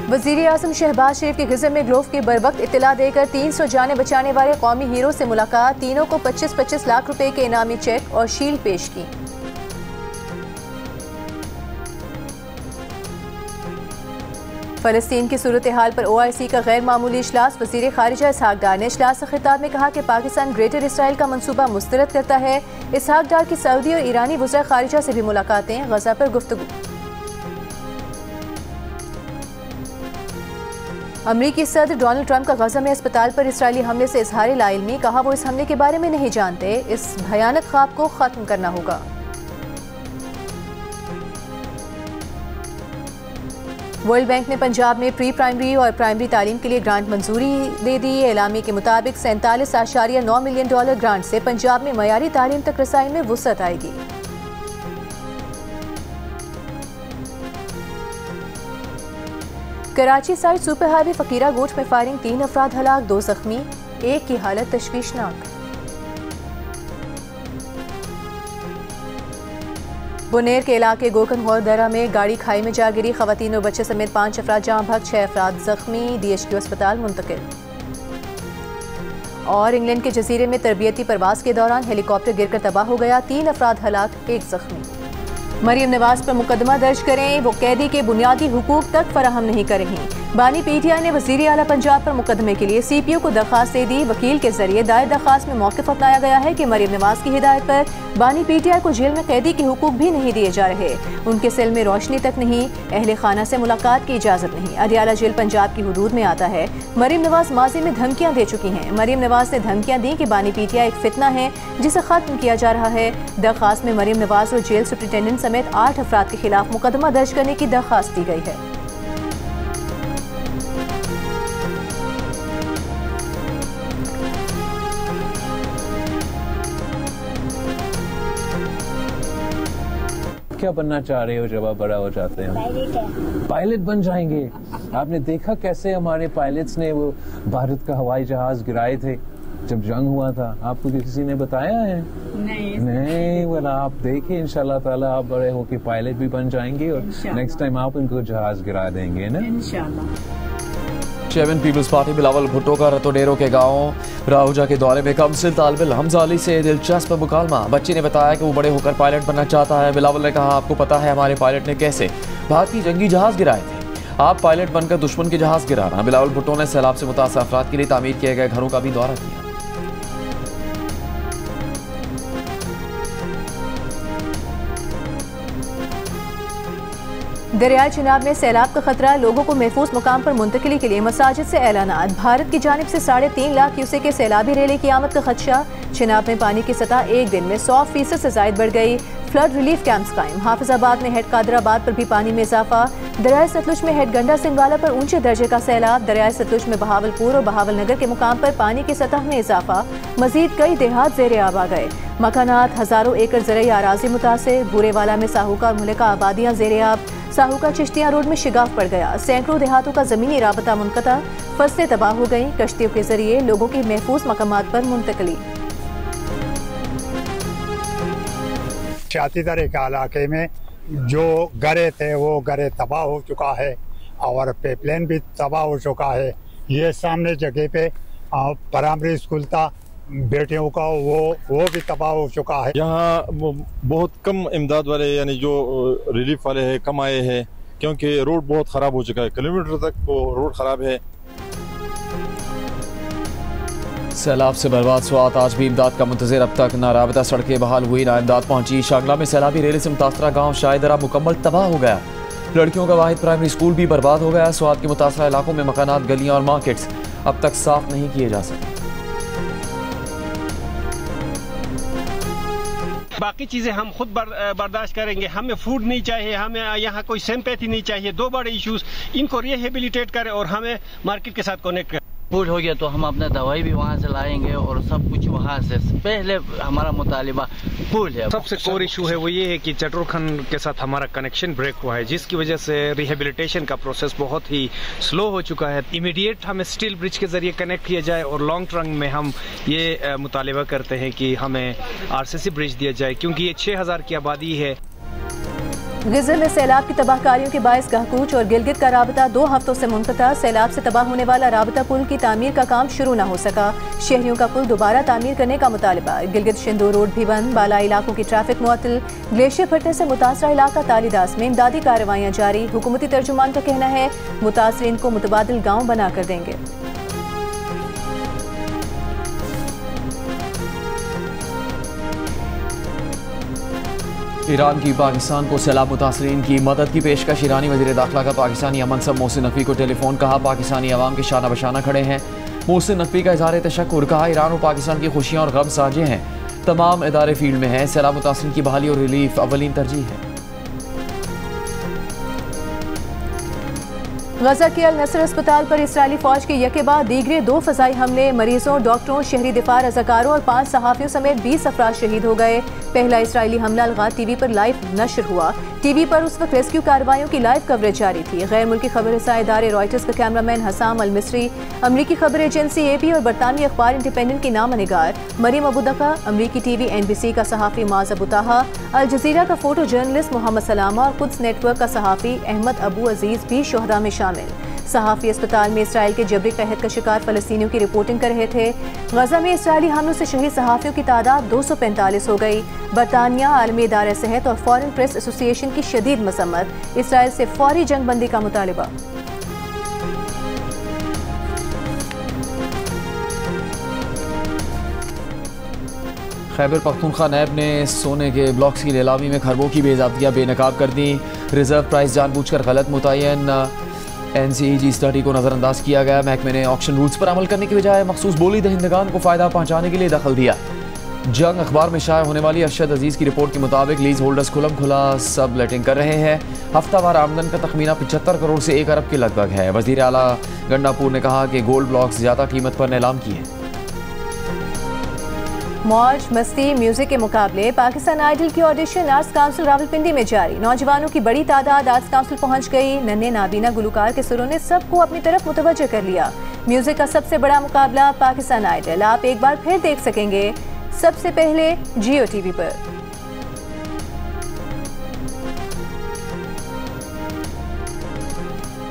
वज़ीर आज़म शहबाज शरीफ की ग़ज़ब में ग्लोव की बरवक्त इत्तला देकर 300 जानें बचाने वाले कौमी हीरो से मुलाकात। तीनों को 25-25 लाख रुपए के इनामी चेक और शील्ड पेश की। फ़लस्तीन की सूरत हाल पर OIC का गैर मामूली इजलास। वज़ीर ख़ारिजा इसहाक डार ने इजलास से खिताब में कहा कि पाकिस्तान ग्रेटर इसराइल का मंसूबा मुस्तरद करता है। इसहाक डार की सऊदी और ईरानी वज़ीर ख़ारिजा से भी मुलाकातें, गज़ा पर गुफ्तगू। अमरीकी सदर डोनाल्ड ट्रंप का गज़ा में अस्पताल पर इसराइली हमले से इजहार लाइल्मी। कहा वो इस हमले के बारे में नहीं जानते। इस भयानक ख्वाब को ख़त्म करना होगा। वर्ल्ड बैंक ने पंजाब में प्री प्राइमरी और प्राइमरी तालीम के लिए ग्रांट मंजूरी दे दी। एलामी के मुताबिक $47.9 मिलियन ग्रांट से पंजाब में मयारी तालीम तक रसाई में वुसअत आएगी। कराची साइड सुपर हाईवे फकीरा गोट में फायरिंग, 3 अफराद हलाक, 2 जख्मी, एक की हालत तशवीशनाक। बुनेर के इलाके गोकनगौर दरा में गाड़ी खाई में जा गिरी, खवातीन और बच्चे समेत 5 अफराद जहां भग, 6 अफराद जख्मी, DHQ अस्पताल मुंतकिल। और इंग्लैंड के जजीरे में तरबियती परवाज के दौरान हेलीकॉप्टर गिरकर तबाह हो गया, 3 अफराद हलाक, 1 जख्मी। मरियम नवाज पर मुकदमा दर्ज करें, वो कैदी के बुनियादी हुकूक तक फराहम नहीं कर रही। बानी PTI ने वज़ीर आला पंजाब पर मुकदमे के लिए CPO को दरखास्त दे दी। वकील के जरिए दायर दरखास्त में मौक़िफ़ अपनाया गया है कि मरियम नवाज की हिदायत पर बानी PTI को जेल में कैदी के हुकूक भी नहीं दिए जा रहे। उनके सेल में रोशनी तक नहीं, अहले खाना से मुलाकात की इजाज़त नहीं। अडियाला जेल पंजाब की हुदूद में आता है। मरियम नवाज माजी में धमकियाँ दे चुकी हैं। मरियम नवाज ने धमकियाँ दी कि बानी PTI एक फितना है जिसे ख़त्म किया जा रहा है। दरखास्त में मरियम नवाज और जेल सुप्रिटेंडेंट समेत 8 अफराद के खिलाफ मुकदमा दर्ज करने की दरखास्त दी गई है। क्या बनना चाह रहे हो जब आप बड़ा हो जाते हैं? पायलट बन जाएंगे। आपने देखा कैसे हमारे पायलट्स ने वो भारत का हवाई जहाज गिराए थे जब जंग हुआ था? आपको किसी ने बताया है? नहीं वाला आप देखें, इंशाल्लाह ताला आप बड़े होके पायलट भी बन जाएंगे और नेक्स्ट टाइम आप उनको जहाज गिरा देंगे ना इंशाल्लाह। Chairman Peoples Party Bilawal Bhutto का रतोडेरो के गांव राहुजा के दौरे में कमसिल तालिब इल्म हमजा अली से दिलचस्प मुकालमा। बच्चे ने बताया कि वो बड़े होकर पायलट बनना चाहता है। बिलावल ने कहा, आपको पता है हमारे पायलट ने कैसे भारतीय जंगी जहाज गिराए थे, आप पायलट बनकर दुश्मन के जहाज गिराना। बिलावल भुट्टो ने सैलाब से मुतासर अफराद के लिए तामीर किए गए घरों का भी दौरा किया। दरियाई चिनाब में सैलाब का खतरा, लोगों को महफूज मुकाम पर मुंतकिली के लिए मसाजिद से ऐलानात। भारत की जानिब से 3.5 लाख क्यूसेक के सैलाबी रेले की आमद का खदशा। चिनाब में पानी की सतह एक दिन में 100% से जायद बढ़ गई। फ्लड रिलीफ कैंप्स कायम। हाफिजाबाद में हेड कादराबाद पर भी पानी में इजाफा। दरियाई सतलुज में हेड गंडा सिंगवाला पर ऊंचे दर्जे का सैलाब। दरियाई सतलुज में बहावलपुर और बहावल नगर के मुकाम पर पानी की सतह में इजाफा। मजीद कई देहात जेर आब आ गए। मकानात, हजारों एकड़ ज़रई आराजी मुतासिर। भूरेवाला में साहूका और मुल्का आबादियां जेर आब। साहूका चिश्तियां रोड में शिगाफ पड़ गया। सैकड़ों देहातों का जमीनी राबता मुनक़ता, फसलें तबाह हो गईं। कश्तियों के जरिए लोगों की महफूज मकामात पर मुंतकली। शातीदर के इलाके में जो घरे थे वो घरे तबाह हो चुका है और पाइपलाइन भी तबाह हो चुका है। ये सामने जगह पे प्राइमरी स्कूल था बेटियों का, वो भी तबाह हो चुका है। यहाँ बहुत कम इमदाद वाले यानी जो रिलीफ वाले हैं कम आए हैं क्योंकि रोड बहुत ख़राब हो चुका है। किलोमीटर तक वो रोड ख़राब है। सैलाब से बर्बाद स्वात, आज भी इमदाद का मुंतज़िर। अब तक ना राबता सड़कें बहाल हुई ना इमदाद पहुंची। शांगला में सैलाबी रेले से मुतासरा गाँव शायदरा मुकम्मल तबाह हो गया। लड़कियों का वाहिद प्राइमरी स्कूल भी बर्बाद हो गया। स्वात के मुतासरा इलाकों में मकानात, गलियाँ और मार्केट्स अब तक साफ नहीं किए जा सके। बाकी चीज़ें हम खुद बर्दाश्त करेंगे। हमें फूड नहीं चाहिए, हमें यहाँ कोई सिंपैथी नहीं चाहिए। 2 बड़े इश्यूज, इनको रिहेबिलिटेट करें और हमें मार्केट के साथ कनेक्ट करें। फूड हो गया तो हम अपना दवाई भी वहाँ से लाएंगे और सब कुछ वहाँ से। पहले हमारा मुतालिबा फूड है। सबसे कोर इशू है वो ये है कि चटोरखंड के साथ हमारा कनेक्शन ब्रेक हुआ है, जिसकी वजह से रिहेबिलिटेशन का प्रोसेस बहुत ही स्लो हो चुका है। इमीडिएट हमें स्टील ब्रिज के जरिए कनेक्ट किया जाए और लॉन्ग टर्म में हम ये मुतालिबा करते हैं कि हमें RCC ब्रिज दिया जाए क्योंकि ये 6000 की आबादी है। गिज़र में सैलाब की तबाहकारियों के बायस गहकूच और गिलगित का राबता 2 हफ्तों से मुनक़ता। सैलाब से तबाह होने वाला राबता पुल की तामीर का काम शुरू न हो सका। शहरियों का पुल दोबारा तामीर करने का मुतालबा। गिलगित शिंदू रोड भी बंद। बालाई इलाकों की ट्रैफिक मुअत्तल। ग्लेशियर फटने से मुतासरा इलाका तालीदास में इमदादी कार्रवाइयाँ जारी। हुकूमती तर्जुमान का कहना है मुतासरीन को मुतबादिल गाँव बना कर देंगे। ईरान की पाकिस्तान को सैलाब मुतासरीन की मदद की पेशकश। ईरानी वज़ीर दाखिला का पाकिस्तानी मनसब मोहसिन नकवी को टेलीफोन। कहा पाकिस्तानी अवाम के शाना बशाना खड़े हैं। मोहसिन नकवी का इज़हार तशक्कुर। कहा ईरान और पाकिस्तान की खुशियाँ और गम साझे हैं। तमाम इदारे फील्ड में हैं। सैलाब मुतासरीन की बहाली और रिलीफ अवलीन तरजीह है। गजा के अल नसर अस्पताल पर इसराइली फौज के यके बाद दीगरे 2 फजाई हमले। मरीजों, डॉक्टरों, शहरी दिफा रज़ाकारों और 5 सहाफ़ियों समेत 20 अफराद शहीद हो गए। पहला इसराइली हमला अलगात टीवी पर लाइव नशर हुआ। टीवी पर उस वक्त रेस्क्यू कार्रवाइयों की लाइव कवरेज जारी थी। गैर मुल्की खबर रसां इदारे रॉयटर्स का कैमरामैन हसाम अल मिस्री, अमरीकी खबर एजेंसी AP और बरतानवी अखबार इंडिपेंडेंट की नामा निगार मरीम अबू दका, अमरीकी TV NBC का सहाफ़ी माज अबू ताहा, अल जज़ीरा का फोटो जर्नलिस्ट मोहम्मद सलामा और कुद्स नेटवर्क का सहाफ़ी अहमद अबू अजीज भी शोहदा में शामिल। सहाफ़ी अस्पताल में इसराइल के जबरी कहत का शिकार फ़लस्तीनियों की रिपोर्टिंग कर रहे थे। गजा में इसराइली हमलों से शहीद सहाफ़ियों की तादाद 245 हो गई। बरतानिया, आलमी इदारे सेहत और फॉरेन प्रेस एसोसिएशन की शदीद मसम्मत। इसराइल से फौरी जंग बंदी का मुतालिबा। खैबर पख्तूनख्वा नैब ने सोने के ब्लॉक्स की नीलामी में खरबों की बेज़ाब्तियाँ बेनकाब कर दी। रिजर्व प्राइस जानबूझकर गलत मुतय्यन NCEG स्टडी को नज़रअंदाज किया गया। महकमे ने ऑक्शन रूल्स पर अमल करने की बजाय मखसूस बोली दहिंदगान को फ़ायदा पहुँचाने के लिए दखल दिया। जंग अखबार में शाया होने वाली अरशद अजीज़ की रिपोर्ट के मुताबिक लीज होल्डर्स खुलम खुला सब लेटिंग कर रहे हैं। हफ्तावार आमदन का तखमीना 75 करोड़ से 1 अरब के लगभग है। वज़ीर आला गंडापुर ने कहा कि गोल्ड ब्लॉक्स ज़्यादा कीमत पर नीलाम किए। मौज मस्ती म्यूजिक के मुकाबले पाकिस्तान आइडल की ऑडिशन आर्ट्स काउंसिल रावलपिंडी में जारी। नौजवानों की बड़ी तादाद आर्ट्स काउंसिल पहुंच गई। नन्हे नाबीना गुलकार के सुरों ने सबको अपनी तरफ मुतवज्जह कर लिया। म्यूजिक का सबसे बड़ा मुकाबला पाकिस्तान आइडल आप एक बार फिर देख सकेंगे, सबसे पहले जियो TV पर।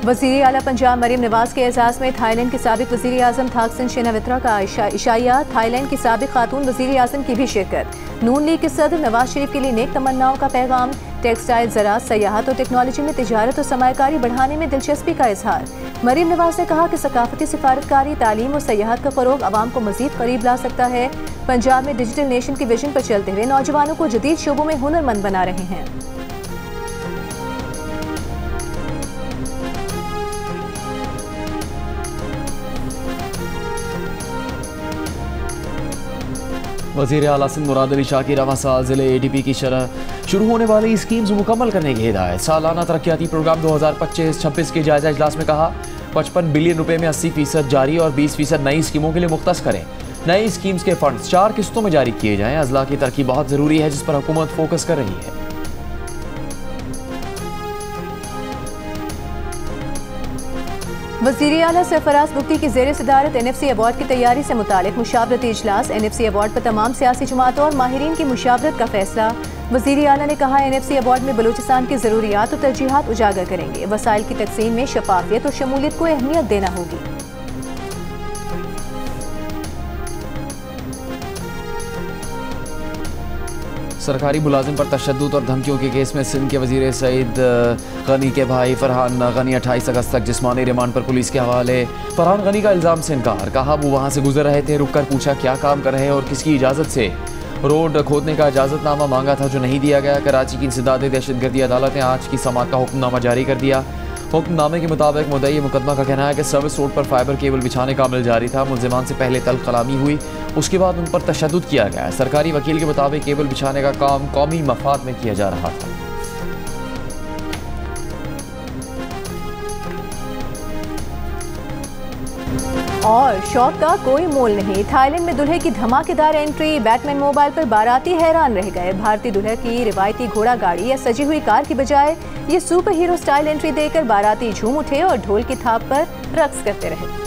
वज़ीर आला पंजाब मरीम नवाज के एजाज़ में थाईलैंड के साबिक वज़ीर आज़म थाकसिन शिनावित्रा का इशाया। थाईलैंड की साबिक खातून वज़ीर आज़म की भी शिरकत। नून लीग के सदर नवाज शरीफ के लिए नेक तमन्नाओं का पैगाम। टेक्सटाइल, ज़राअत, सयाहत और टेक्नोलॉजी में तिजारत और सरमायाकारी बढ़ाने में दिलचस्पी का इजहार। मरीम नवाज ने कहा कि सकाफती सिफारतकारी, तालीम और सयाहत का फ़रोग आवाम को मज़ीद करीब ला सकता है। पंजाब में डिजिटल नेशन की विजन पर चलते हुए नौजवानों को जदीद शोबों में हुनरमंद बना रहे हैं। वज़ीर आला सिंध मुराद अली शाह की रवां साल ज़िले ADP की शरह शुरू होने वाली स्कीम्स मुकम्मल करने की हिदायत। सालाना तरक्याती प्रोग्राम 2025-26 के जायजा इजलास में कहा 55 बिलियन रुपए में 80% जारी और 20% नई स्कीमों के लिए मुख्तस करें। नई स्कीम्स के फंड्स 4 किस्तों में जारी किए जाएं। अजला की तरक्की बहुत ज़रूरी है जिस पर हुकूमत फोकस कर रही है। वज़ीर आला सरफराज बुख्ती की ज़ेर सदारत NFC अवार्ड की तैयारी से मुतालिक मुशावरती इजलास। NFC अवार्ड पर तमाम सियासी जमातों और माहिरीन की मुशावरत का फैसला। वज़ीर आला ने कहा NFC अवार्ड में बलूचिस्तान की ज़रूरियात और तरजीहात उजागर करेंगे। वसाइल की तकसीम में शफाफियत और शमूलियत को अहमियत देना होगी। सरकारी मुलाजिम पर तशद्दुद और धमकियों के केस में सिंध के वज़ीर सईद गनी के भाई फरहान गनी 28 अगस्त तक जिस्मानी रिमांड पर पुलिस के हवाले। फरहान गनी का इल्ज़ाम से इनकार। कहा वो वहाँ से गुजर रहे थे, रुक कर पूछा क्या काम कर रहे हैं और किसकी इजाज़त से। रोड खोदने का इजाज़तनामा मांगा था जो नहीं दिया गया। कराची की इंसदाद दहशतगर्दी अदालत ने आज की समाअत का हुक्मनामा जारी कर दिया। हुक्मनामे के मुताबिक मुद्दई मुकदमा का कहना है कि सर्विस रोड पर फाइबर केबल बिछाने का अमल जारी था। मुल्ज़िमान से पहले तल्ख कलामी हुई, उसके बाद उन पर तशद्दुद किया गया। सरकारी वकील के मुताबिक केबल बिछाने का काम कौमी मफाद में किया जा रहा था। और शौक का कोई मोल नहीं। थाईलैंड में दूल्हे की धमाकेदार एंट्री। बैटमैन मोबाइल पर बाराती हैरान रह गए। भारतीय दूल्हे की रिवायती घोड़ा गाड़ी या सजी हुई कार की बजाय ये सुपर हीरो स्टाइल एंट्री देकर बाराती झूम उठे और ढोल की थाप पर रक्स करते रहे।